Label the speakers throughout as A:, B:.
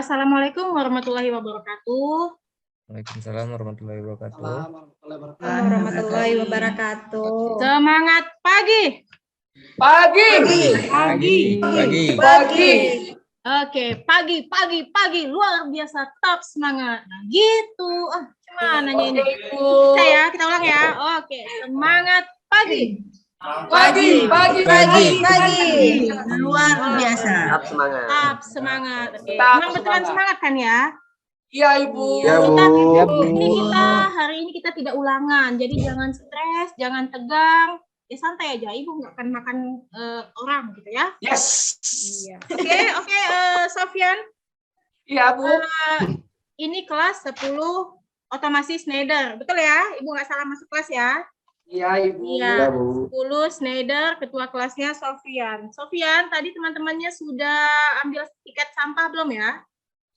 A: Assalamualaikum warahmatullahi wabarakatuh.
B: Waalaikumsalam warahmatullahi wabarakatuh.
A: Warahmatullahi wabarakatuh. Semangat pagi.
C: Pagi.
A: Oke, pagi, luar biasa, top semangat. Nah, gitu. Gimana ini? Kita ulang ya. Oke, semangat pagi.
C: Pagi.
A: Luar biasa.
C: Tetap
A: semangat. Oke.
C: Tetap
A: Memang betulan semangat kan ya?
C: Iya, Ibu.
A: Iya,
B: Bu.
A: Hari ini kita tidak ulangan, jadi jangan stres, jangan tegang, ya santai aja. Ibu nggak akan makan orang gitu ya.
C: Yes.
A: Iya. Oke, Sofyan.
C: Iya, Bu.
A: Ini kelas 10 otomasi Schneider, betul ya? Ibu nggak salah masuk kelas ya?
C: Iya, Ibu.
A: Iya, 10 Schneider, ketua kelasnya Sofyan. Sofyan, tadi teman-temannya sudah ambil tiket sampah belum ya?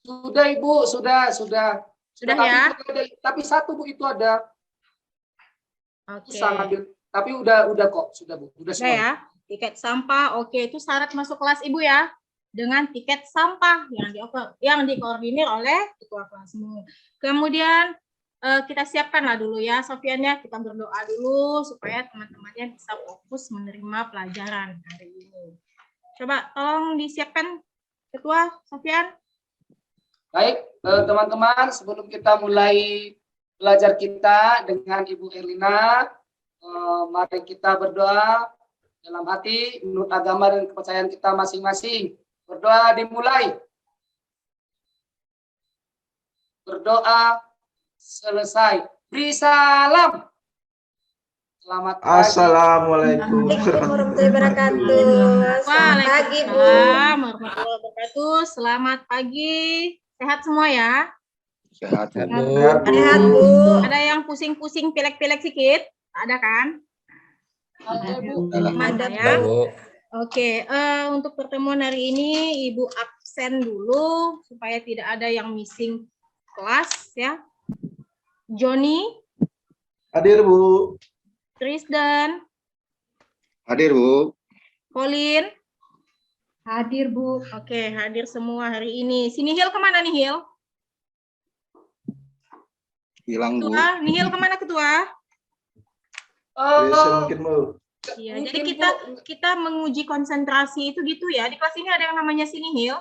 C: Sudah, Ibu, sudah.
A: Sudah ya?
C: Tapi satu, Bu, itu ada.
A: Oke.
C: Tapi udah kok, sudah, Bu. Udah semua.
A: Ya, tiket sampah. Oke, itu syarat masuk kelas Ibu ya. Dengan tiket sampah yang dikoordinir oleh ketua kelasmu. Kemudian kita siapkanlah dulu ya, Sofyan ya. Kita berdoa dulu supaya teman-temannya bisa fokus menerima pelajaran hari ini. Coba tolong disiapkan ketua Sofyan.
C: Baik, teman-teman, sebelum kita mulai belajar kita dengan Ibu Erlina, mari kita berdoa dalam hati menurut agama dan kepercayaan kita masing-masing. Berdoa dimulai. Berdoa selesai. Beri salam. Selamat pagi.
D: Assalamualaikum warahmatullahi wabarakatuh.
A: Waalaikumsalam warahmatullahi wabarakatuh. Selamat pagi. Sehat semua ya?
B: Sehat, Bu.
A: Sehat, Bu. Ada yang pusing-pusing, pilek-pilek sedikit? Ada kan?
C: Ada, Bu.
A: Ada ya. Oke, untuk pertemuan hari ini Ibu absen dulu supaya tidak ada yang missing kelas ya. Joni.
D: Hadir, Bu.
A: Trisdan.
D: Hadir, Bu.
A: Colin. Hadir, Bu. Oke, hadir semua hari ini. Si Nihil kemana, Nihil?
D: Hilang, Bu.
A: Ketua, Nihil kemana, Ketua?
D: Mungkin, Bu.
A: Iya, jadi kita menguji konsentrasi itu gitu ya. Di kelas ini ada yang namanya si Nihil?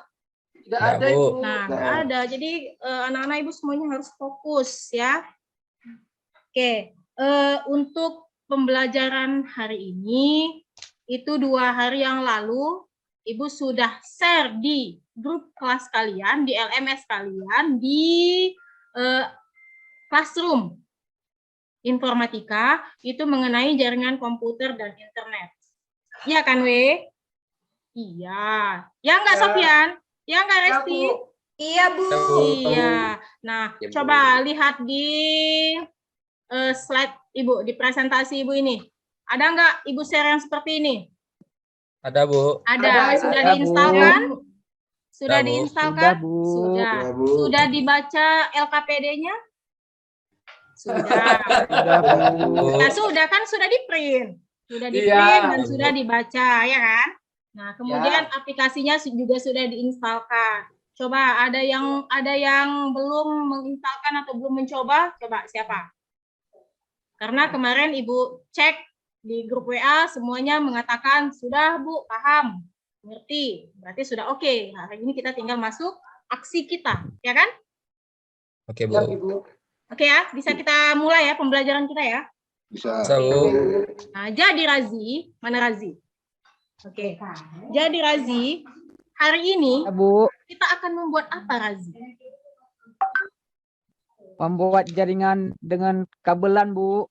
C: Tidak ada, Ibu.
A: Nah, nggak ada. Jadi anak-anak Ibu semuanya harus fokus ya. Oke, untuk pembelajaran hari ini, itu 2 hari yang lalu, Ibu sudah share di grup kelas kalian, di LMS kalian, di Classroom Informatika, itu mengenai jaringan komputer dan internet. Iya kan, We? Iya. Ya nggak, Sofyan? Ya nggak, Resti?
E: Iya, Bu.
A: Iya. Nah, coba lihat di slide Ibu, di presentasi Ibu ini. Ada nggak Ibu share yang seperti ini?
B: Ada, Bu.
A: Ada. Sudah diinstalkan? Sudah diinstalkan? Sudah. Sudah dibaca LKPD-nya? Sudah. Nah, sudah kan sudah di-print. Sudah di-print dan sudah dibaca, ya kan? Nah, kemudian aplikasinya juga sudah diinstalkan. Coba ada yang belum menginstalkan atau belum mencoba? Coba siapa? Karena kemarin Ibu cek di grup WA semuanya mengatakan sudah, Bu, paham, ngerti. Berarti sudah oke. Hari ini kita tinggal masuk aksi kita, ya kan?
B: Oke, Bu.
A: Oke ya, bisa kita mulai ya pembelajaran kita ya?
D: Bisa.
B: Bu.
A: Nah, jadi Razi, mana Razi? Oke. Jadi Razi, hari ini
F: Bu,
A: kita akan membuat apa, Razi?
F: membuat jaringan dengan kabelan, Bu.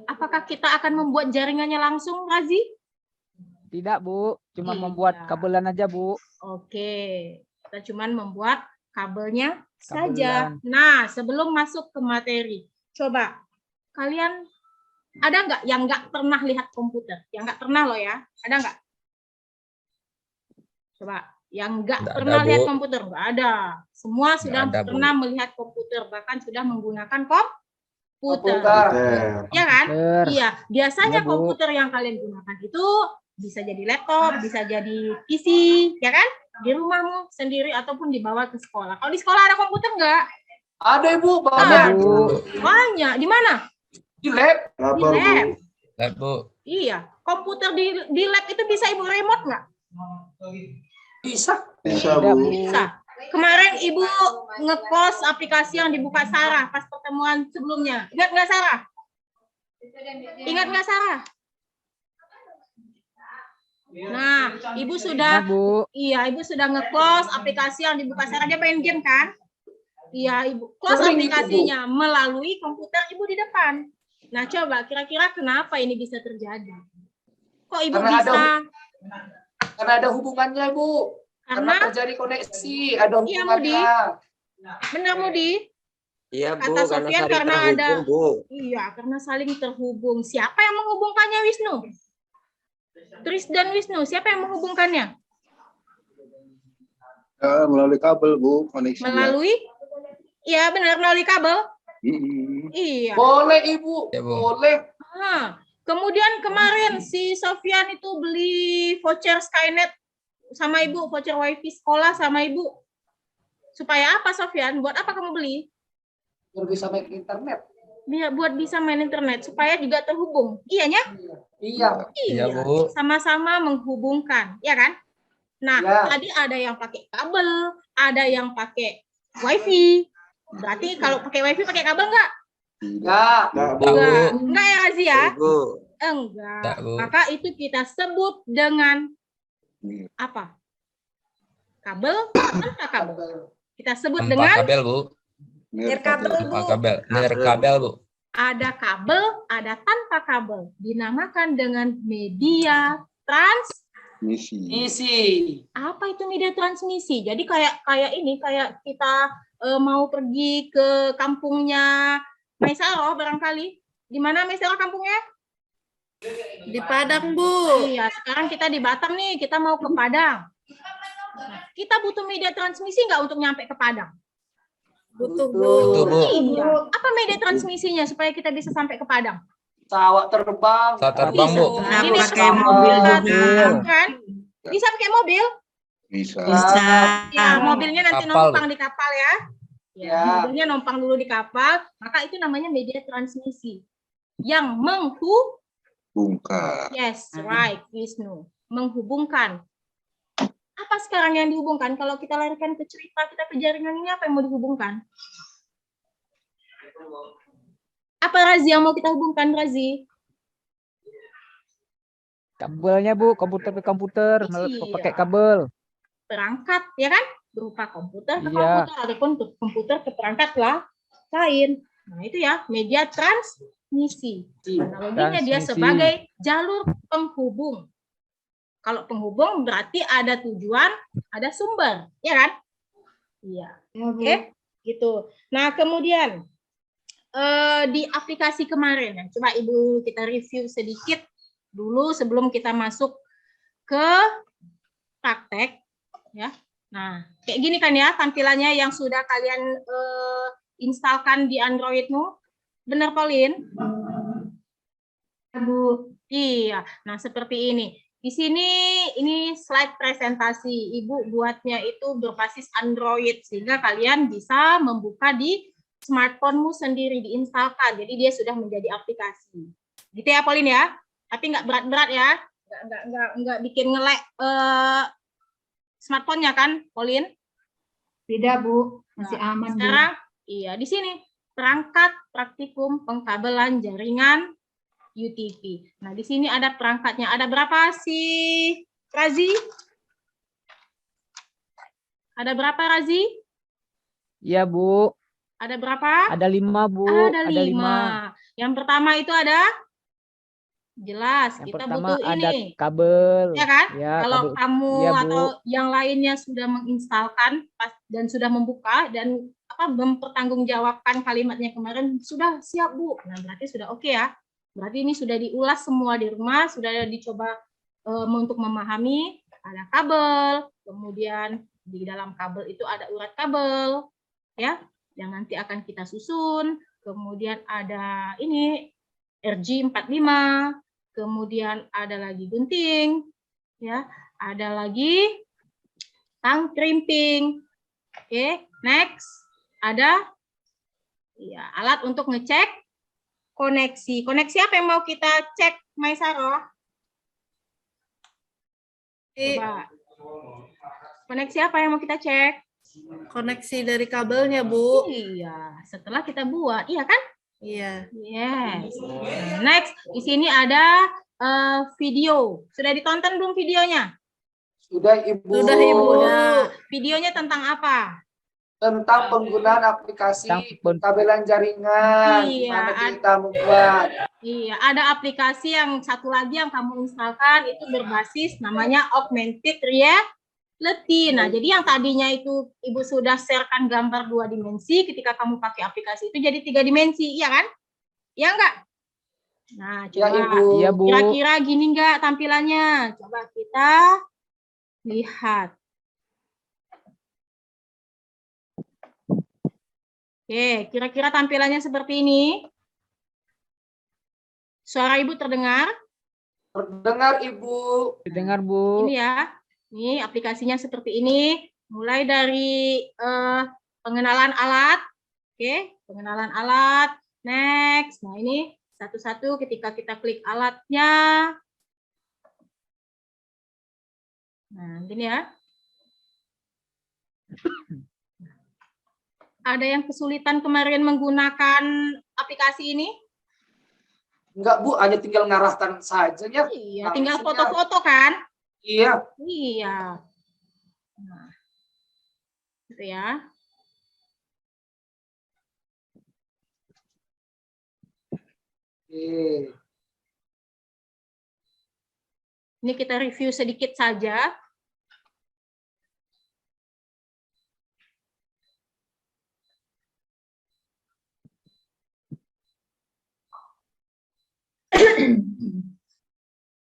A: Apakah kita akan membuat jaringannya langsung, Razi?
F: Tidak, Bu. Cuma membuat kabelan aja, Bu.
A: Oke. Kita cuma membuat kabelnya saja. Nah, sebelum masuk ke materi, coba kalian ada nggak yang nggak pernah lihat komputer? Yang nggak pernah loh ya, ada nggak? Coba, yang nggak pernah lihat komputer, nggak ada. Semua sudah pernah melihat komputer, bahkan sudah menggunakan komputer. Ya kan? Iya, biasanya komputer yang kalian gunakan itu bisa jadi laptop, bisa jadi PC, ya kan? di rumahmu sendiri ataupun dibawa ke sekolah. Kalau di sekolah ada komputer nggak?
C: Ada Ibu,
F: Ada
C: banyak.
F: Bu.
A: Banyak. Di mana?
C: Di lab.
A: Di lab.
B: Lab, Bu.
A: Iya. Komputer di lab itu bisa Ibu remote nggak?
C: Bisa.
D: Bisa,
F: Tidak,
D: Bu.
F: Bu.
A: Bisa. Kemarin Ibu nge-close aplikasi yang dibuka Sarah pas pertemuan sebelumnya. Ingat nggak Sarah? Ingat nggak Sarah? Nah, Ibu
F: Nah,
A: sudah,
F: Bu.
A: iya Ibu sudah nge-close aplikasi yang dibuka Sarah. Dia main game kan? Iya, Ibu close
C: Sering itu, Bu.
A: aplikasinya melalui komputer Ibu di depan. Nah, coba kira-kira kenapa ini bisa terjadi? Kok Ibu
C: Karena ada hubungannya, Bu. Karena
A: Karena
C: terjadi koneksi, ada
A: Iya,
C: hubungannya.
A: benar Mudi?
E: Iya Bu,
A: Kata
E: karena
A: Sofian
E: saling
A: karena
E: terhubung
A: ada-
E: Bu.
A: Iya, karena saling terhubung. Siapa yang menghubungkannya, Wisnu? Tris dan Wisnu, siapa yang menghubungkannya?
D: Melalui kabel, Bu, koneksinya.
A: Melalui? Iya, benar, melalui kabel.
D: Mm-mm.
A: Iya.
C: Boleh Ibu,
B: Ya, Bu.
C: boleh.
A: Nah, kemudian kemarin si Sofian itu beli voucher Skynet sama Ibu, voucher WiFi sekolah sama Ibu. Supaya apa, Sofian? Buat apa kamu beli?
C: Biar bisa main internet.
A: Biar buat bisa main internet, supaya juga terhubung. Iyanya?
C: Iya.
B: Iya, Bu.
A: Sama-sama menghubungkan, ya kan? Nah,
C: Ya.
A: tadi ada yang pakai kabel, ada yang pakai WiFi. Berarti kalau pakai WiFi pakai kabel nggak?
C: Enggak.
D: Nggak, Bu.
A: Enggak. Enggak ya, Razi ya?
E: Bu.
A: Enggak.
B: Nggak, Bu.
A: Maka itu kita sebut dengan apa? Kabel tanpa kabel. Kita sebut
B: Tanpa
A: dengan
B: kabel, Bu.
D: Nirkabel.
B: Tanpa kabel. Nirkabel, Bu.
A: ada kabel, ada tanpa kabel. Dinamakan dengan media
D: Misi.
C: Isi.
A: apa itu media transmisi? Jadi kayak kayak kita mau pergi ke kampungnya Maisaro barangkali. Di mana Maisaro kampungnya?
G: Di Padang, Bu.
A: Iya, sekarang kita di Batam nih, kita mau ke Padang. Nah, kita butuh media transmisi nggak untuk nyampe ke Padang?
G: Butuh,
B: Betul, Bu.
A: Iya. Apa media transmisinya supaya kita bisa sampai ke Padang?
C: Pesawat terbang.
B: Pesawat terbang, Bu.
A: Jadi
G: Nah,
A: dia
G: pakai
A: pesawat
G: mobil
A: terbang,
G: juga.
A: kan? Bisa pakai mobil?
D: Bisa.
G: Bisa.
A: Ya, mobilnya nanti
B: Kapal,
A: numpang di kapal ya.
C: Ya.
A: Mobilnya numpang dulu di kapal, maka itu namanya media transmisi. Yang
D: Bungkar.
A: yes, right, Wisnu. Menghubungkan. Apa sekarang yang dihubungkan? Kalau kita larikan ke cerita, kita ke jaringan ini, apa yang mau dihubungkan? Apa Razi yang mau kita hubungkan, Razi?
F: Kabelnya Bu, komputer ke komputer,
A: Iya.
F: pakai kabel.
A: Perangkat, ya kan? Berupa komputer ke
F: Iya.
A: komputer, ataupun komputer ke perangkat lah lain. Nah, itu ya, media transmisi. Analoginya dia
F: Transmisi.
A: sebagai jalur penghubung. Kalau penghubung berarti ada tujuan, ada sumber, ya kan? Iya. Oke, gitu. Nah, kemudian di aplikasi kemarin, ya, coba Ibu kita review sedikit dulu sebelum kita masuk ke praktek, ya. Nah, kayak gini kan ya tampilannya yang sudah kalian instalkan di Androidmu, benar Pauline? Bu, iya. Nah, seperti ini. Di sini ini slide presentasi. Ibu buatnya itu berbasis Android sehingga kalian bisa membuka di smartphone-mu sendiri, diinstalkan. Jadi dia sudah menjadi aplikasi. Gitu ya, Pauline ya. Tapi nggak berat-berat ya. Nggak bikin nge-lag smartphone-nya kan, Pauline?
H: Tidak, Bu. Masih aman, Bu.
A: Sekarang, iya, di sini perangkat praktikum pengkabelan jaringan UTP. Nah, di sini ada perangkatnya. Ada berapa sih, Razi? Ada berapa, Razi?
F: Iya Bu,
A: Ada berapa?
F: ada 5 Bu.
A: Ada 5. Yang pertama itu ada? Jelas,
F: Yang
A: kita
F: pertama
A: butuh
F: ada
A: ini.
F: kabel.
A: Ya kan?
F: Ya,
A: Kalau
F: kabel.
A: kamu
F: Iya, Bu.
A: atau yang lainnya sudah menginstalkan dan sudah membuka dan mempertanggungjawabkan kalimatnya kemarin, sudah siap Bu. Nah, berarti sudah oke ya. Berarti ini sudah diulas semua di rumah, sudah dicoba untuk memahami. Ada kabel, kemudian di dalam kabel itu ada urat kabel, ya, yang nanti akan kita susun. Kemudian ada ini RJ45, kemudian ada lagi gunting, ya, ada lagi tang crimping. Oke, next ada ya, alat untuk ngecek koneksi. Koneksi apa yang mau kita cek, Maisaro? Coba. Koneksi apa yang mau kita cek?
G: Koneksi dari kabelnya, Bu.
A: Iya, setelah kita buat, iya kan?
G: Iya.
A: Yes. Next, di sini ada video. Sudah ditonton belum videonya?
C: Sudah, Ibu.
G: Sudah, Ibu.
A: Udah. Videonya tentang apa?
C: Tentang penggunaan aplikasi
F: Tentang
C: kabelan jaringan,
A: Iya,
C: gimana kita membuat.
A: Iya, ada aplikasi yang satu lagi yang kamu instalkan itu berbasis namanya augmented reality. Nah, jadi yang tadinya itu Ibu sudah sharekan gambar 2 dimensi, ketika kamu pakai aplikasi itu jadi 3 dimensi, iya kan? Iya enggak? Nah,
C: Ya,
A: coba
C: Ibu.
F: Iya, Bu.
A: kira-kira gini enggak tampilannya? Coba kita lihat. Oke, kira-kira tampilannya seperti ini. Suara Ibu terdengar?
C: Terdengar, Ibu.
F: Dengar, Bu.
A: Ini ya. Ini aplikasinya seperti ini. Mulai dari pengenalan alat. Oke, pengenalan alat. Next. Nah, ini satu-satu ketika kita klik alatnya. Nah, gini ya. Ada yang kesulitan kemarin menggunakan aplikasi ini?
C: Enggak, Bu, hanya tinggal ngarahkan saja ya.
A: Iya, tinggal foto-foto kan?
C: Iya.
A: Iya. Nah, gitu ya.
C: Oke.
A: Ini kita review sedikit saja.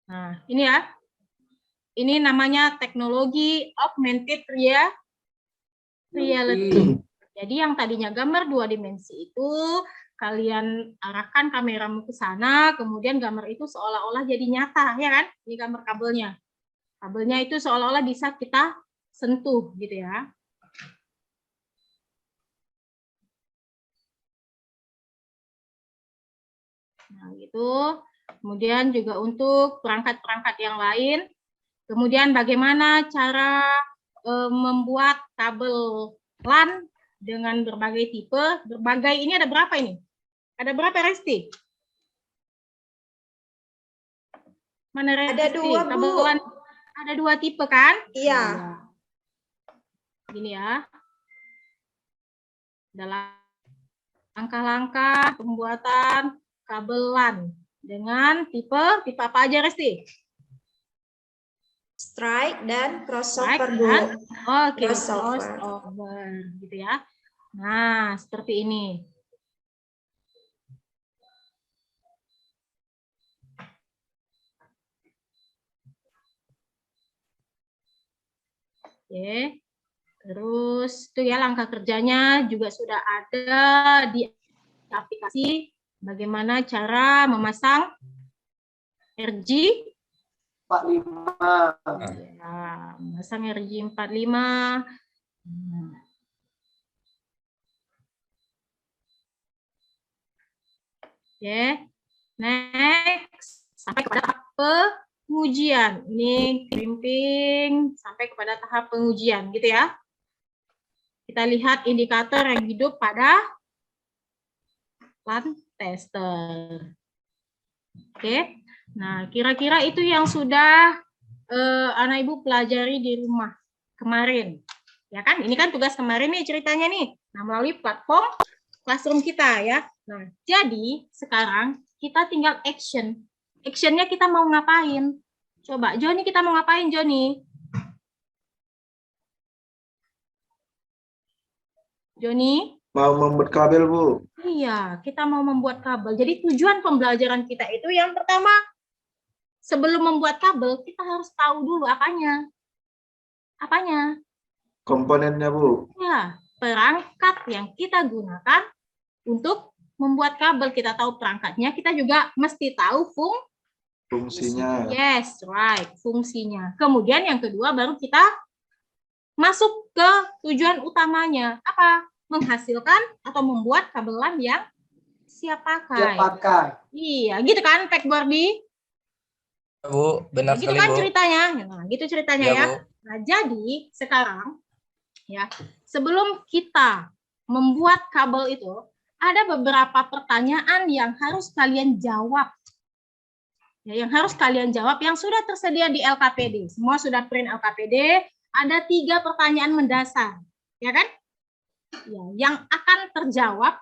A: Nah, ini ya. Ini namanya teknologi augmented reality. Jadi yang tadinya gambar 2 dimensi itu kalian arahkan kameramu ke sana, kemudian gambar itu seolah-olah jadi nyata, ya kan? Ini gambar kabelnya. Kabelnya itu seolah-olah bisa kita sentuh gitu ya. Nah, gitu. Kemudian juga untuk perangkat-perangkat yang lain. Kemudian bagaimana cara membuat kabel LAN dengan berbagai tipe. Berbagai ini ada berapa ini? Ada berapa, Resti? Mana Resti?
E: Ada 2,
A: kabel
E: Bu.
A: LAN ada 2 tipe kan?
E: Iya.
A: Gini ya. Dalam langkah-langkah pembuatan kabel LAN dengan tipe apa aja, Resti?
E: Strike dan
A: Strike
E: crossover, Bu.
A: dan oke,
E: Crossover.
A: crossover gitu ya. Nah, seperti ini. Oke. Terus itu ya langkah kerjanya juga sudah ada di aplikasi. Bagaimana cara memasang RJ
C: 45.
A: ya, memasang RJ 45. Oke, next sampai kepada tahap pengujian. Ini crimping sampai kepada tahap pengujian, gitu ya. Kita lihat indikator yang hidup pada LAN tester. Oke, nah kira-kira itu yang sudah anak ibu pelajari di rumah kemarin, ya kan? Ini kan tugas kemarin nih ceritanya nih. Nah, melalui platform classroom kita ya. Nah, jadi sekarang kita tinggal action. Actionnya kita mau ngapain? Coba, Joni, kita mau ngapain, Joni? Joni?
I: Mau membuat kabel, Bu.
A: Iya, kita mau membuat kabel. Jadi tujuan pembelajaran kita itu yang pertama, sebelum membuat kabel, kita harus tahu dulu apanya. Apanya?
I: Komponennya, Bu.
A: Ya, perangkat yang kita gunakan untuk membuat kabel. Kita tahu perangkatnya, kita juga mesti tahu
I: Fungsinya.
A: Yes, right, fungsinya. Kemudian yang kedua baru kita masuk ke tujuan utamanya. Apa? Menghasilkan atau membuat kabelan yang siap pakai.
C: Siap pakai.
A: Iya, gitu kan Pak Bordi?
B: Bu, benar
A: Gitu
B: sekali
A: kan
B: Bu.
A: ceritanya. Nah, gitu ceritanya
B: Iya,
A: ya.
B: Bu.
A: Nah, jadi sekarang ya, sebelum kita membuat kabel itu, ada beberapa pertanyaan yang harus kalian jawab. Ya, yang harus kalian jawab yang sudah tersedia di LKPD. Semua sudah print LKPD, ada 3 pertanyaan mendasar. Ya kan? Ya, yang akan terjawab.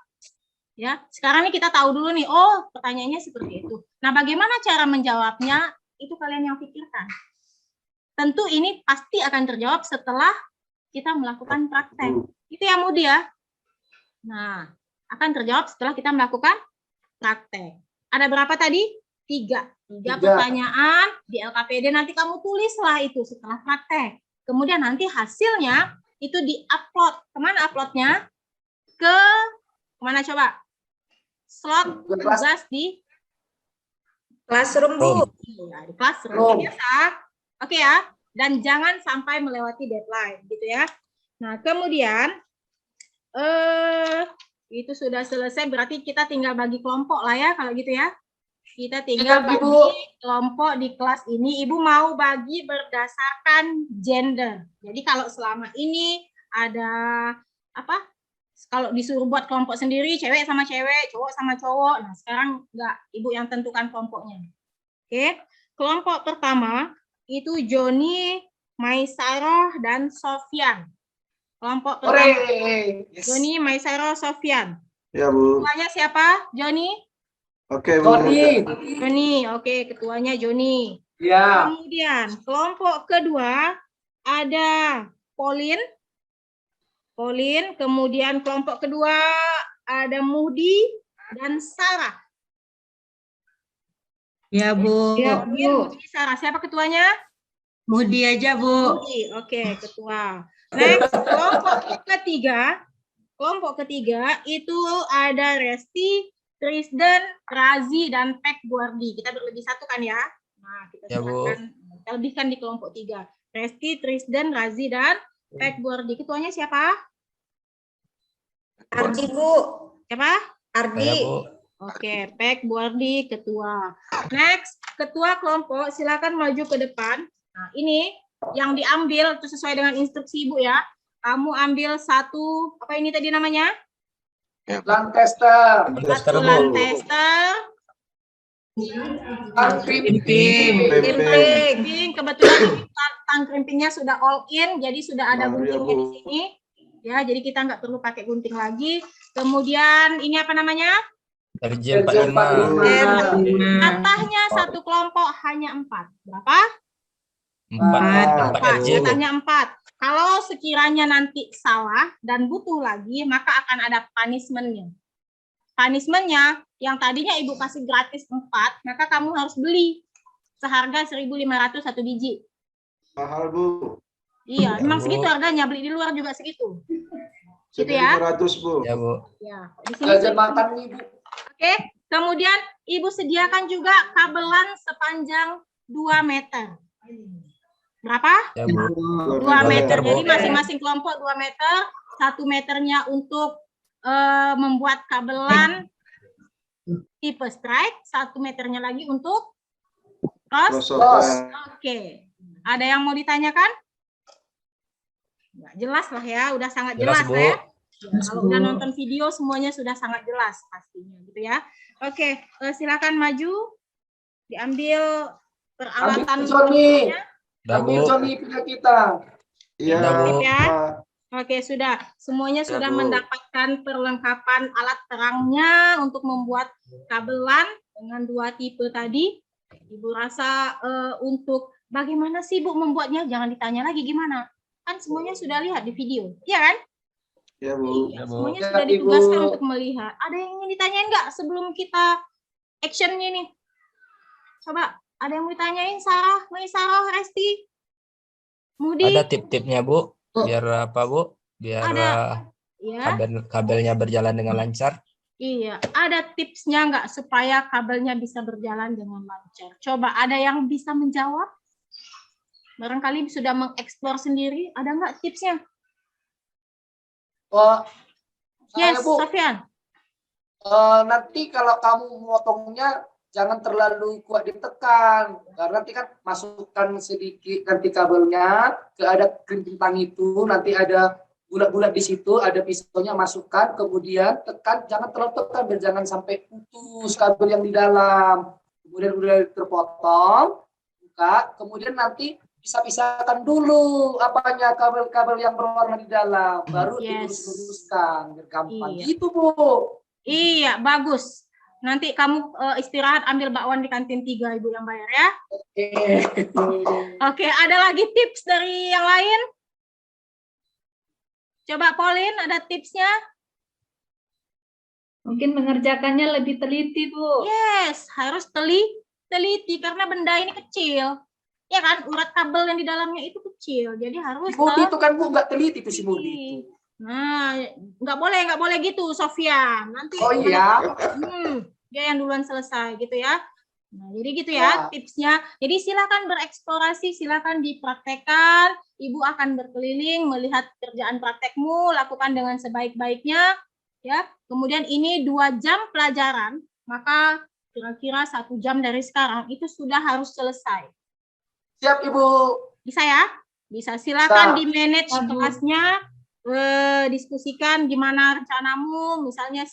A: Ya, sekarang ini kita tahu dulu nih, oh pertanyaannya seperti itu. Nah, bagaimana cara menjawabnya? Itu kalian yang pikirkan. Tentu ini pasti akan terjawab setelah kita melakukan praktek. Itu yang mudah. Nah, akan terjawab setelah kita melakukan praktek. Ada berapa tadi? 3 pertanyaan di LKPD. Nanti kamu tulislah itu setelah praktek. Kemudian nanti hasilnya itu di-upload. Kemana uploadnya? Kemana coba? Slot tugas di
G: Classroom, Bu.
A: iya, di classroom. Biasa. Oke ya. Dan jangan sampai melewati deadline gitu ya. Nah, kemudian itu sudah selesai, berarti kita tinggal bagi kelompok lah ya kalau gitu ya. Kita tinggal bagi kelompok di kelas ini. Ibu mau bagi berdasarkan gender. Jadi kalau selama ini ada apa? Kalau disuruh buat kelompok sendiri, cewek sama cewek, cowok sama cowok. Nah, sekarang enggak, Ibu yang tentukan kelompoknya. Oke. Kelompok pertama itu Joni, Maisaroh, dan Sofyan. Kelompok pertama. Joni, Maisaroh, Sofyan.
I: Ya, Bu.
A: Ketuanya siapa? Joni?
I: Oke, Bu.
A: Joni, oke, ketuanya Joni.
C: Ya.
A: Kemudian kelompok kedua ada Pauline, kemudian kelompok kedua ada Muhdi dan Sarah.
G: Ya, Bu.
H: Ya, Bu.
A: Muhdi, Sarah. Siapa ketuanya?
G: Mudi aja, Bu.
A: Muhdi, oke, ketua. Next, kelompok ketiga itu ada Resti, Trisdan, Razi, dan Pek Guardi. Kita berlebih satu kan ya? Nah, kita
B: Ya, Bu.
A: kita lebihkan di kelompok 3. Resti, Trisdan, Razi, dan Pek Guardi. Ketuanya siapa?
G: Ardi, Bu.
A: Siapa?
G: Ardi.
B: Ya, Bu.
A: Oke, Pek Guardi ketua. Next, ketua kelompok silakan maju ke depan. Nah, ini yang diambil itu sesuai dengan instruksi Ibu ya. Kamu ambil satu, apa ini tadi namanya?
C: Lang tester.
B: Tester, Bu.
A: Lan tester. Krimping. Kebetulan ini tang krimpingnya sudah all in, jadi sudah ada guntingnya di sini. Ya, jadi kita nggak perlu pakai gunting lagi. Kemudian ini apa namanya?
B: RJ 45.
A: Jatahnya satu kelompok hanya 4. Berapa?
B: 4 RJ, Bu.
A: Jatahnya 4. Kalau sekiranya nanti salah dan butuh lagi, maka akan ada punishment-nya. Punishment-nya yang tadinya Ibu kasih gratis 4, maka kamu harus beli seharga 1.500 satu biji.
I: Mahal, Bu.
A: Iya, memang
B: Bu.
A: segitu harganya, beli di luar juga segitu. Gitu ya.
I: 1.500, Bu.
B: Ya, Bu.
A: Ya, di sini
C: Belajar makan nih, Bu.
A: Oke, kemudian Ibu sediakan juga kabelan sepanjang 2 meter. Berapa?
B: Ya, Bu.
A: 2 meter.
B: Bu.
A: Jadi masing-masing kelompok 2 meter. 1 meternya untuk membuat kabelan tipe strike. 1 meternya lagi untuk cross. Oke. Ada yang mau ditanyakan? Nggak jelas lah ya. Udah sangat jelas,
B: Bu.
A: ya. Ya, kalau udah nonton video semuanya sudah sangat jelas pastinya gitu ya. Oke, silakan maju. Diambil peralatan.
C: Joni.
B: Dah, Bu.
C: Joni punya kita.
I: Iya,
B: Dah, Bu.
A: Ya. Oke, sudah. Semuanya sudah
I: Bu.
A: mendapatkan perlengkapan alat terangnya untuk membuat kabelan dengan 2 tipe tadi. Ibu rasa untuk bagaimana sih Bu membuatnya? Jangan ditanya lagi gimana. Kan semuanya sudah lihat di video. Iya kan?
I: Iya, Bu.
B: Ya, Bu.
A: Semuanya
C: Ya,
A: sudah
C: Ibu.
A: ditugaskan untuk melihat. Ada yang ingin ditanyain nggak sebelum kita actionnya nih? Coba, ada yang mau ditanyain? Sarah, Resti, Mudi?
B: Ada tip-tipnya, Bu. Biar apa, Bu? Biar
A: Ada. Ya.
B: kabelnya berjalan dengan lancar.
A: Iya, ada tipsnya nggak supaya kabelnya bisa berjalan dengan lancar? Coba, ada yang bisa menjawab? Barangkali sudah mengeksplor sendiri. Ada nggak tipsnya?
C: Oh, saya,
A: Yes,
C: Bu.
A: Sofyan.
C: Nanti kalau kamu memotongnya jangan terlalu kuat ditekan, karena nanti kan masukkan sedikit nanti kabelnya ke ada kentang itu, nanti ada bulat-bulat di situ, ada pisaunya masukkan, kemudian tekan, jangan terlalu tekan dan jangan sampai putus kabel yang di dalam. Kemudian udah terpotong, buka, kemudian nanti pisah-pisahkan dulu apanya kabel-kabel yang berwarna di dalam, baru dilurus-luruskan, biar gampang.
A: Iya.
C: Gitu, Bu.
A: Iya, bagus. Nanti kamu istirahat ambil bakwan di kantin 3, Ibu yang bayar ya. Oke, ada lagi tips dari yang lain? Coba Pauline, ada tipsnya?
H: Mungkin mengerjakannya lebih teliti, Bu.
A: Yes, harus teliti karena benda ini kecil. Ya kan, urat kabel yang di dalamnya itu kecil. Jadi harus
C: Mudi itu kan Bu nggak teliti tuh si Mudi.
A: Nah, nggak boleh gitu, Sofia. Nanti
C: Oh iya.
A: Dia yang duluan selesai gitu ya. Nah, jadi gitu ya tipsnya. Jadi silakan bereksplorasi, silakan dipraktekkan. Ibu akan berkeliling melihat kerjaan praktekmu, lakukan dengan sebaik-baiknya. Ya. Kemudian ini 2 jam pelajaran, maka kira-kira 1 jam dari sekarang itu sudah harus selesai.
C: Siap Ibu.
A: Bisa ya? Bisa. Silakan di manage kelasnya. Diskusikan gimana rencanamu, misalnya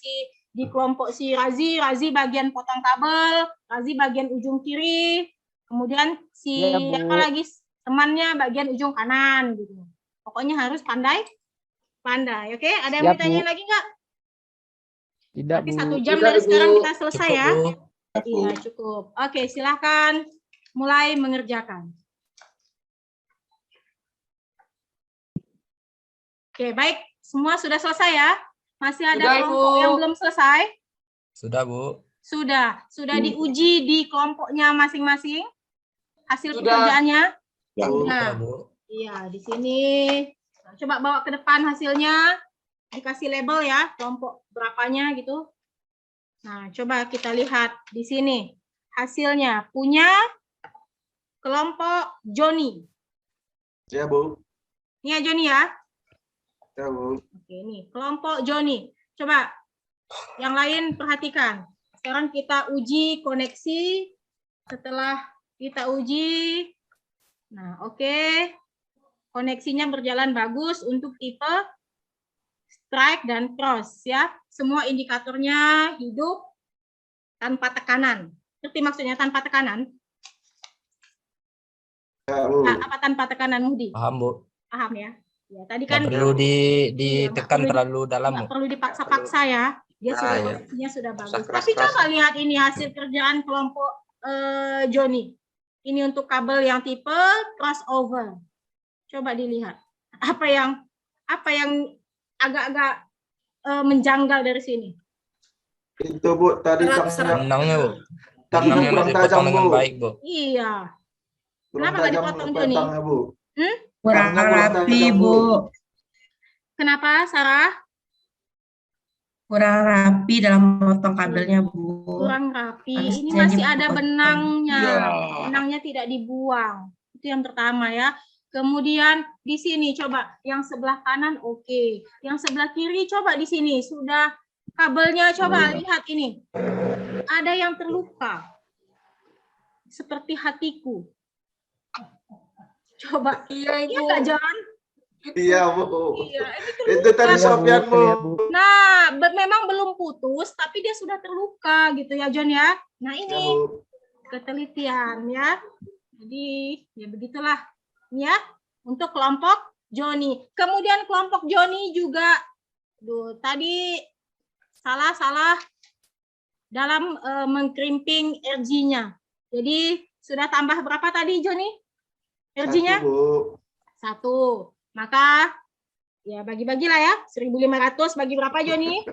A: di kelompok si Razi bagian potong kabel, Razi bagian ujung kiri, kemudian apa lagi temannya bagian ujung kanan gitu. Pokoknya harus pandai, oke? Ada yang mau ditanyain lagi nggak?
F: Tidak,
A: Tapi
F: Bu.
A: 1 jam dari sekarang kita selesai ya.
B: Bu.
A: Iya, cukup. Oke, silakan mulai mengerjakan. Oke, baik. Semua sudah selesai ya? Masih ada kelompok yang belum selesai?
B: Sudah, Bu.
A: Sudah diuji di kelompoknya masing-masing? Hasil pekerjaannya?
B: Sudah, Bu.
A: Iya, di sini. Nah, coba bawa ke depan hasilnya. Dikasih label ya, kelompok berapanya gitu. Nah, coba kita lihat di sini. Hasilnya punya kelompok Joni.
I: Ya, Bu.
A: Ini ya, Joni ya?
I: Ya, Bu.
A: Oke, ini kelompok Joni. Coba yang lain perhatikan. Sekarang kita uji koneksi. Setelah kita uji, nah oke, koneksinya berjalan bagus untuk tipe strike dan cross ya. Semua indikatornya hidup tanpa tekanan. Ngerti maksudnya tanpa tekanan?
I: Ya, Bu.
A: Nah, apa tanpa tekanan, Mudi?
B: Paham, Bu.
A: Paham ya? Ya, tadi kan
B: Nggak perlu ditekan terlalu dalam,
A: nggak
B: Bu.
A: perlu dipaksa-paksa ya. Dia sudah koneksinya sudah bagus. Tapi coba lihat ini hasil kerjaan kelompok Joni. Ini untuk kabel yang tipe crossover. Coba dilihat. Apa yang agak-agak menjanggal dari sini?
I: Itu, Bu, tadi
B: Benangnya, Bu.
I: Tangnya
B: Benangnya nggak dipotong dengan baik, Bu.
A: Iya. Kenapa nggak dipotong, Joni?
G: Kurang rapi, Bu.
A: Kenapa, Sarah?
G: Kurang rapi dalam potong kabelnya, Bu.
A: Kurang rapi. Ini
G: Harusnya
A: masih ada
G: dipotong.
A: benangnya. Benangnya tidak dibuang. Itu yang pertama ya. Kemudian di sini coba yang sebelah kanan oke. Yang sebelah kiri coba di sini sudah kabelnya coba lihat ini. Ada yang terluka. Seperti hatiku. Coba. Iya, Kak John?
I: Iya, Bu.
A: Iya,
I: Itu tadi Sofyan, Bu.
A: Nah, memang belum putus, tapi dia sudah terluka gitu ya, John ya. Nah, ini ketelitian ya. Jadi, ya begitulah ya untuk kelompok Joni. Kemudian kelompok Joni juga tadi salah dalam mengkrimping RG-nya. Jadi, sudah tambah berapa tadi, Joni? RG-nya? 1. Maka ya bagi-bagilah ya. 1.500 bagi berapa, Joni?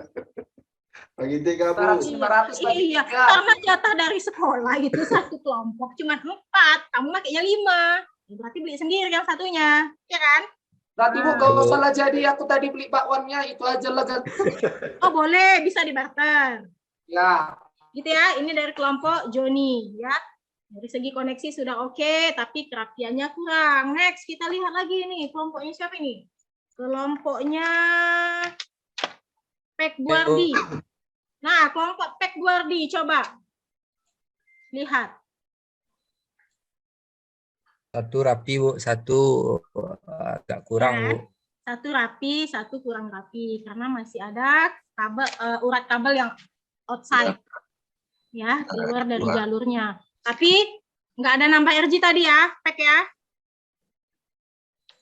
I: Bagi 3, Bu.
C: 500 bagi 3.
A: Iya, karena jatah dari sekolah itu satu kelompok cuma 4, kamu makanya 5. Berarti beli sendiri yang satunya, ya kan?
C: Berarti Bu kalau salah jadi aku tadi beli bakwannya itu aja lah kan.
A: Oh, boleh, bisa dibarter.
C: Ya.
A: Gitu ya, ini dari kelompok Joni ya. Dari segi koneksi sudah oke, tapi kerapiannya kurang. Next, kita lihat lagi nih, kelompoknya siapa ini? Kelompoknya Pekbuardi. Nah, kelompok Pekbuardi, coba lihat.
B: Satu rapi, Bu. Satu agak kurang, Bu.
A: Satu rapi, satu kurang rapi. Karena masih ada kabel urat kabel yang outside. Ya, keluar dari jalurnya. Tapi nggak ada nambah RG tadi ya, Pek ya?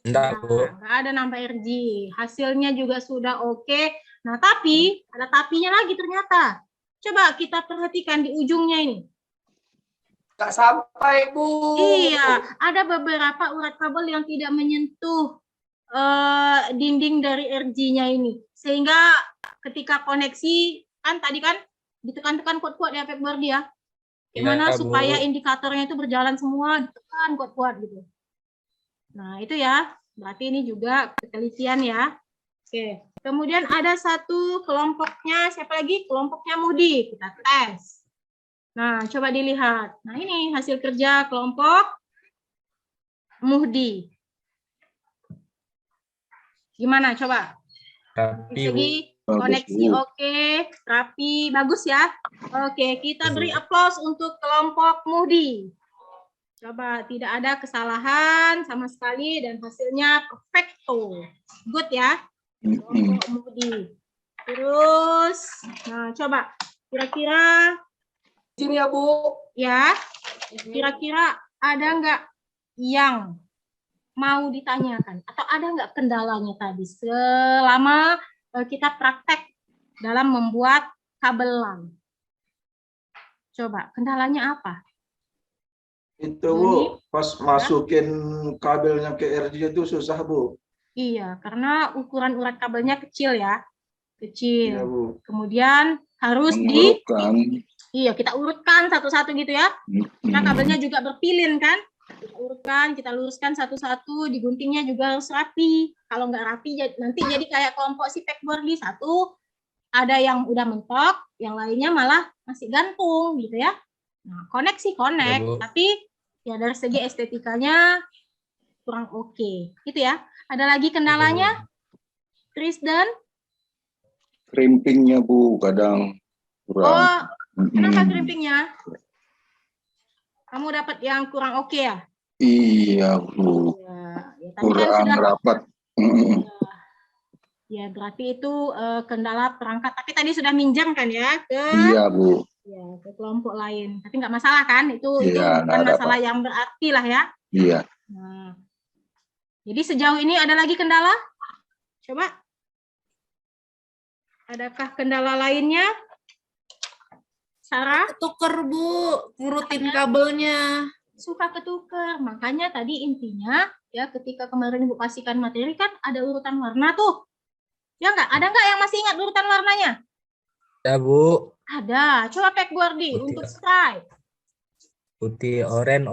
B: Enggak, Bu.
A: Nggak ada nambah RG. Hasilnya juga sudah oke. Nah, tapi ada tapinya lagi ternyata. Coba kita perhatikan di ujungnya ini.
C: Nggak sampai, Bu.
A: Iya, ada beberapa urat kabel yang tidak menyentuh dinding dari RG-nya ini. Sehingga ketika koneksi, kan tadi kan ditekan-tekan kuat-kuat ya Pekbuardi ya. Gimana
B: Ya,
A: supaya
B: Bu.
A: indikatornya itu berjalan semua, ditekan kuat-kuat gitu. Nah, itu ya. Berarti ini juga penelitian ya. Oke. Kemudian ada satu kelompoknya, siapa lagi? Kelompoknya Mudi. Kita tes. Nah, coba dilihat. Nah, ini hasil kerja kelompok Muhdi. Gimana? Coba.
B: Rapi,
A: Dari
B: Bu.
A: segi koneksi oke, rapi, bagus ya. Oke, kita beri aplaus untuk kelompok Muhdi. Coba, tidak ada kesalahan sama sekali dan hasilnya perfecto. Good ya. Kelompok Muhdi. Terus, nah coba, kira-kira
C: Sini ya, Bu.
A: ya, kira-kira ada nggak yang mau ditanyakan atau ada nggak kendalanya tadi selama kita praktek dalam membuat kabel LAN? Coba, kendalanya apa?
I: Itu, Bu, pas masukin kabelnya ke RJ itu susah, Bu.
A: Iya, karena ukuran urat kabelnya kecil ya. Kecil.
I: Iya, Bu.
A: Kemudian harus iya, kita urutkan satu-satu gitu ya. Karena kabelnya juga berpilin kan. Kita urutkan, kita luruskan satu-satu, diguntingnya juga harus rapi. Kalau nggak rapi nanti jadi kayak kelompok si Pekbuardi, satu ada yang udah mentok, yang lainnya malah masih gantung gitu ya. Nah, konek,
B: Ya, Bu.
A: tapi ya dari segi estetikanya kurang oke. Gitu ya. Ada lagi kendalanya? Tris dan
D: Krimpingnya, Bu, kadang kurang.
A: oh, kenapa krimpingnya? Kamu dapat yang kurang oke ya?
D: Iya, Bu.
A: Ya, tapi kan
D: Kurang
A: sudah
D: rapat.
A: ya berarti itu kendala perangkat. Tapi tadi sudah minjam kan ya ke
D: Iya, Bu.
A: ya ke kelompok lain. Tapi nggak masalah kan? Itu
D: Iya,
A: bukan
D: nggak ada,
A: masalah
D: Pak.
A: yang berarti lah ya.
D: Iya.
A: Nah, jadi sejauh ini ada lagi kendala? Coba. Adakah kendala lainnya? Sarah?
G: Ketuker, Bu, ngurutin kabelnya.
A: Suka ketuker. Makanya tadi intinya ya ketika kemarin Ibu kasihkan materi kan ada urutan warna tuh. Ya nggak? Ada nggak yang masih ingat urutan warnanya?
B: Ya, Bu.
A: Ada. Coba Pekbuardi untuk stripe.
B: Putih oren,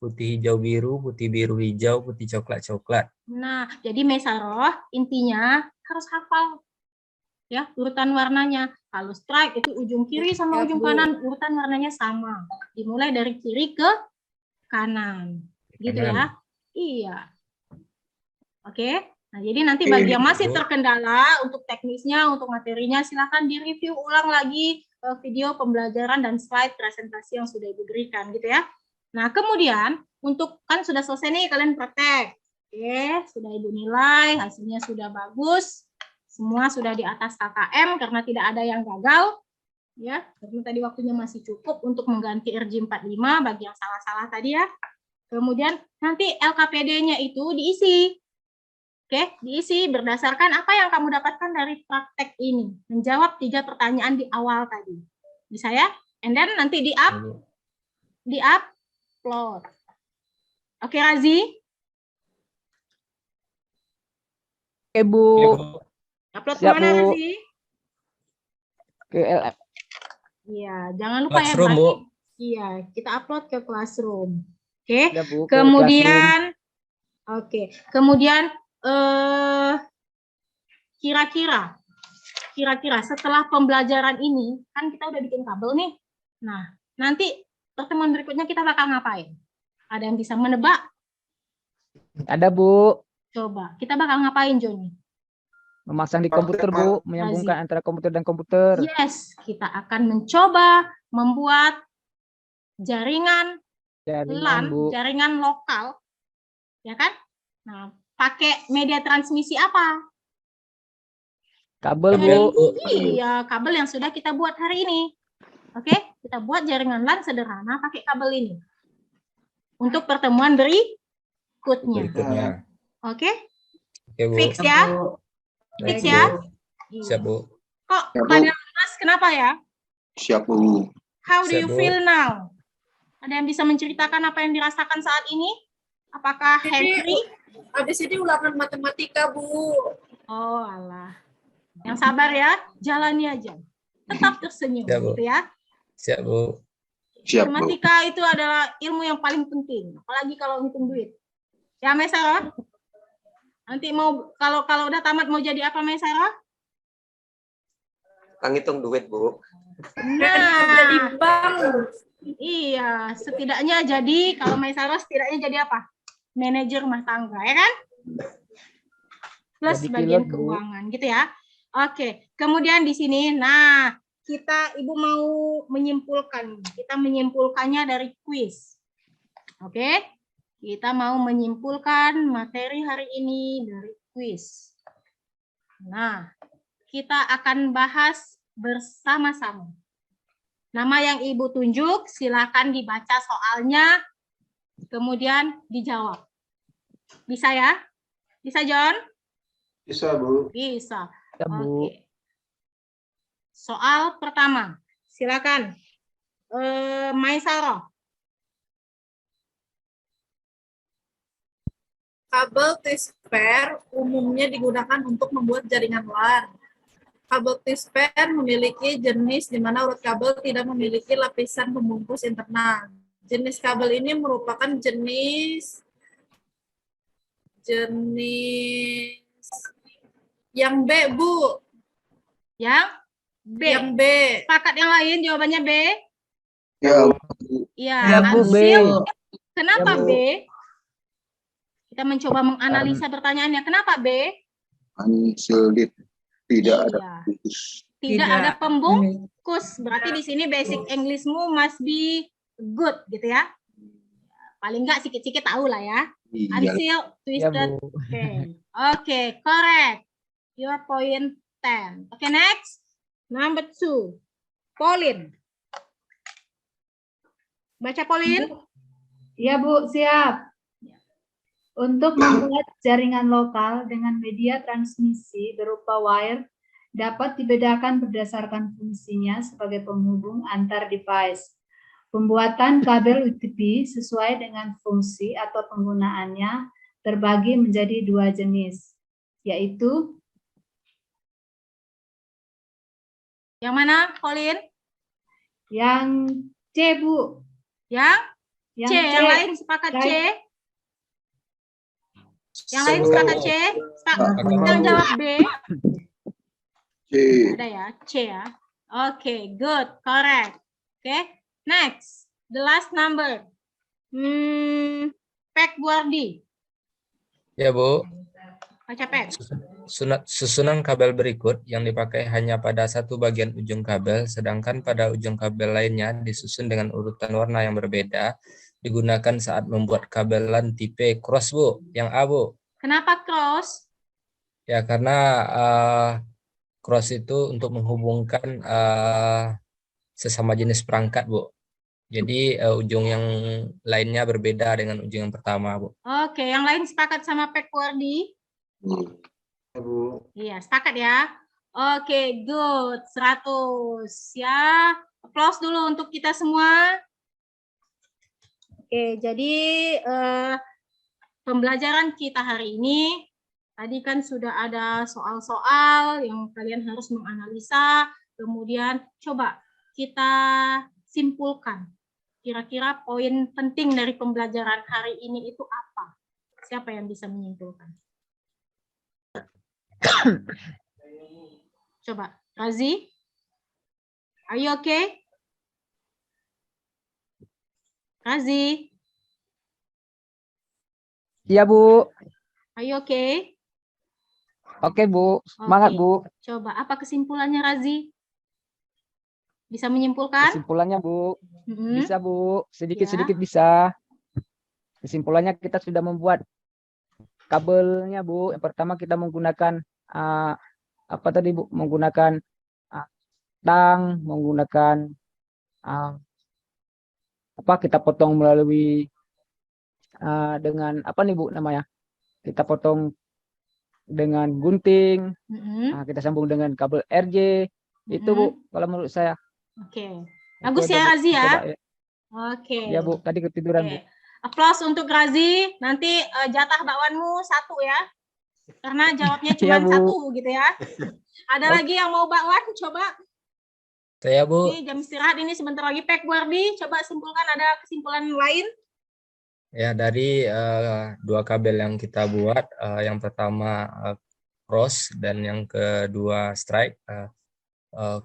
B: putih hijau biru, putih biru hijau, putih coklat coklat.
A: Nah, jadi Mesaroh intinya harus hafal ya urutan warnanya. Kalau stripe itu ujung kiri sama ujung kanan urutan warnanya sama. Dimulai dari kiri ke kanan. Gitu ya. Iya. Oke. Nah, jadi nanti bagi yang masih terkendala untuk teknisnya, untuk materinya, silakan direview ulang lagi video pembelajaran dan slide presentasi yang sudah Ibu berikan gitu ya. Nah, kemudian untuk kan sudah selesai nih kalian praktek. Oke, sudah Ibu nilai, hasilnya sudah bagus. Semua sudah di atas KKM karena tidak ada yang gagal. Ya, karena tadi waktunya masih cukup untuk mengganti RJ45 bagi yang salah-salah tadi ya. Kemudian nanti LKPD-nya itu diisi. Oke, diisi berdasarkan apa yang kamu dapatkan dari praktek ini. Menjawab 3 pertanyaan di awal tadi. Bisa ya? And then nanti di-upload. Oke, Razi?
F: Oke, Bu.
A: Upload
F: Siap,
A: kemana,
F: Bu.
A: Razi?
F: Ke LM.
A: Iya, jangan lupa
B: Classroom,
A: ya.
B: Bu.
A: Iya, kita upload ke Classroom. Oke.
F: Ya, Bu, ke
A: Kemudian, kemudian kira-kira setelah pembelajaran ini kan kita udah bikin kabel nih. Nah, nanti pertemuan berikutnya kita bakal ngapain? Ada yang bisa menebak?
F: Ada, Bu.
A: Coba, kita bakal ngapain, Joni?
F: Memasang di komputer, Bu. Menyambungkan antara komputer dan komputer.
A: Yes, kita akan mencoba membuat jaringan LAN,
F: Bu.
A: jaringan lokal, ya kan? Nah, pakai media transmisi apa?
F: Kabel, Bu.
A: Iya, kabel yang sudah kita buat hari ini. Oke, kita buat jaringan LAN sederhana pakai kabel ini. Untuk pertemuan berikutnya. Oke?
B: Oke, Bu.
A: Fix ya? Fix ya?
B: Siap, Bu.
A: Kok
D: Ya, Bu.
A: pada lemas, kenapa ya?
D: Siap, Bu.
A: How do
B: Siap,
A: you
B: Bu.
A: feel now? Ada yang bisa menceritakan apa yang dirasakan saat ini? Apakah happy?
G: Habis ini ulangan matematika, Bu.
A: Oh, alah. Yang sabar ya, jalani aja. Tetap tersenyum,
B: Ya, Bu.
A: gitu ya.
B: Siap, Bu.
D: Siap, Bu.
A: Matematika itu adalah ilmu yang paling penting, apalagi kalau ngitung duit. Ya, Mesara? Nanti mau kalau udah tamat mau jadi apa, Mesara?
E: Ngitung duit, Bu.
G: Jadi
A: Nah,
G: bank.
A: iya, setidaknya jadi kalau Mesara setidaknya jadi apa? Manajer rumah tangga, ya kan? Plus
F: Jadi
A: bagian
F: pilot, Bu.
A: keuangan, gitu ya. Oke, kemudian di sini, nah Ibu mau menyimpulkan, kita menyimpulkannya dari kuis. Oke, kita mau menyimpulkan materi hari ini dari kuis. Nah, kita akan bahas bersama-sama. Nama yang Ibu tunjuk, silakan dibaca soalnya, kemudian dijawab. Bisa ya? Bisa, John?
I: Bisa, Bu.
A: Bisa.
F: Ya, Bu.
A: Oke. Soal pertama, silakan. Maisaro.
G: Kabel T-Spare umumnya digunakan untuk membuat jaringan LAN. Kabel T-Spare memiliki jenis di mana urut kabel tidak memiliki lapisan pembungkus internal. Jenis kabel ini merupakan jenis yang B, Bu.
A: Yang B.
G: Yang B.
A: Sepakat yang lain jawabannya B?
D: Ya,
A: Iya.
F: Ya, Bu, B.
A: Ansil, kenapa
F: Ya, Bu.
A: B? Kita mencoba menganalisa pertanyaannya. Kenapa B?
D: Anselit. Tidak ada
A: Iya.
D: putus.
A: Tidak ada pembungkus. Berarti di sini basic Englishmu must be good gitu ya. Paling enggak sikit-sikit tahu lah ya.
D: Iya.
A: Until
F: Ya,
A: twisted
F: Bu.
A: pen. Oke, correct. Your point 10. Oke, next. Number 2. Pauline. Baca Pauline.
H: Iya, Bu, siap. Untuk membuat jaringan lokal dengan media transmisi berupa wire dapat dibedakan berdasarkan fungsinya sebagai penghubung antar device. Pembuatan kabel UTP sesuai dengan fungsi atau penggunaannya terbagi menjadi 2 jenis, yaitu
A: Yang mana, Pauline?
H: yang C, Bu.
A: Yang
H: Yang
A: C. Yang lain sepakat C. Yang lain sepakat C. Yang jawab B.
D: C.
A: Ada ya, C ya. Oke, good, correct. Oke, next. The last number. Pek Buardi.
B: Ya, Bu.
A: Baca Pek.
B: Susunan kabel berikut yang dipakai hanya pada satu bagian ujung kabel, sedangkan pada ujung kabel lainnya disusun dengan urutan warna yang berbeda, digunakan saat membuat kabel LAN tipe cross, Bu. Yang A, Bu.
A: Kenapa cross?
B: Ya, karena cross itu untuk menghubungkan sesama jenis perangkat, Bu. Jadi ujung yang lainnya berbeda dengan ujung yang pertama, Bu.
A: Oke, yang lain sepakat sama Pek Buardi?
I: Ya, Bu.
A: Iya, sepakat ya. Oke, good. 100 ya. Applause dulu untuk kita semua. Oke, jadi pembelajaran kita hari ini tadi kan sudah ada soal-soal yang kalian harus menganalisa, kemudian coba kita simpulkan. Kira-kira poin penting dari pembelajaran hari ini itu apa? Siapa yang bisa menyimpulkan? Coba, Razi? Are you okay? Razi,
F: Iya, Bu.
A: are you okay?
F: Oke, Bu. Semangat,
A: Oke.
F: Bu.
A: Coba apa kesimpulannya Razi? Bisa menyimpulkan?
F: Kesimpulannya, Bu.
A: Mm-mm.
F: Bisa, Bu. Sedikit-sedikit
A: Ya.
F: bisa. Kesimpulannya kita sudah membuat kabelnya, Bu. Yang pertama kita menggunakan apa tadi, Bu? Menggunakan tang, menggunakan apa, kita potong melalui dengan apa nih, Bu, namanya? Kita potong dengan gunting.
A: Mm-mm.
F: Kita sambung dengan kabel RJ. Itu, Bu, kalau menurut saya.
A: Oke.
F: Itu
A: Bagus
F: aja,
A: ya
F: Bu.
A: Razi ya?
F: Coba, ya.
A: Oke.
F: Ya, Bu. Tadi ketiduran, Bu.
A: Oke. Applause untuk Razi. Nanti jatah bakwanmu 1 ya. Karena jawabnya cuma
F: Iya, Bu.
A: 1 gitu ya. Ada lagi yang mau bakwan? Coba.
B: Saya, Bu.
A: Ini jam istirahat ini sebentar lagi. Pak Guardi, coba simpulkan, ada kesimpulan lain?
B: Ya, dari 2 kabel yang kita buat, yang pertama cross dan yang kedua strike.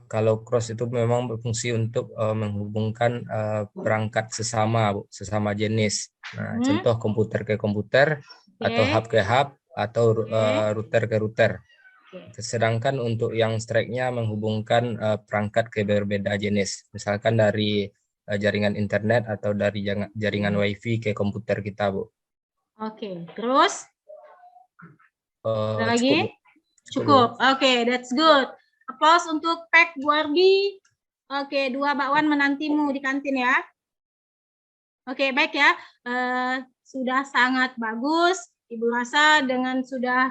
B: Kalau cross itu memang berfungsi untuk menghubungkan perangkat sesama, Bu, sesama jenis. Nah, contoh komputer ke komputer, atau hub ke hub, atau router ke router. Sedangkan untuk yang strike-nya menghubungkan perangkat ke berbeda jenis. Misalkan dari jaringan internet atau dari jaringan WiFi ke komputer kita, Bu.
A: Oke, terus? Ada lagi?
B: Cukup, Bu.
A: Cukup. Oke, that's good. Applause untuk Pak Guardi. Oke, 2 bakwan menantimu di kantin ya. Oke, baik ya. Sudah sangat bagus. Ibu rasa dengan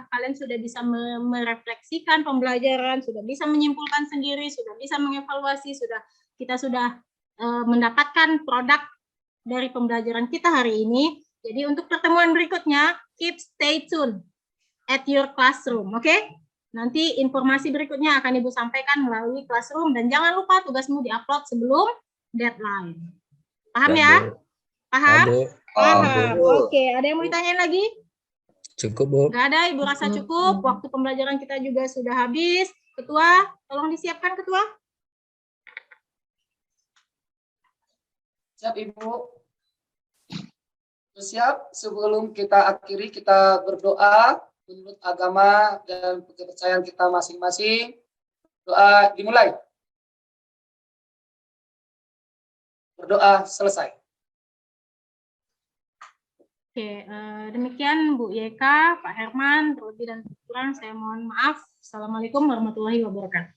A: kalian sudah bisa merefleksikan pembelajaran, sudah bisa menyimpulkan sendiri, sudah bisa mengevaluasi, kita sudah mendapatkan produk dari pembelajaran kita hari ini. Jadi untuk pertemuan berikutnya, stay tune at your classroom, oke? Nanti informasi berikutnya akan Ibu sampaikan melalui classroom, dan jangan lupa tugasmu diupload sebelum deadline. Paham ya? Paham? Paham. Oke, ada yang mau ditanyain lagi?
B: Cukup, Bu.
A: Nggak ada, Ibu rasa cukup. Waktu pembelajaran kita juga sudah habis. Ketua, tolong disiapkan, Ketua.
C: Siap, Ibu. Siap, sebelum kita akhiri, kita berdoa menurut agama dan kepercayaan kita masing-masing. Doa dimulai. Berdoa selesai.
A: Oke, demikian Bu YK, Pak Herman, terlebih dan kurang saya mohon maaf. Assalamualaikum warahmatullahi wabarakatuh.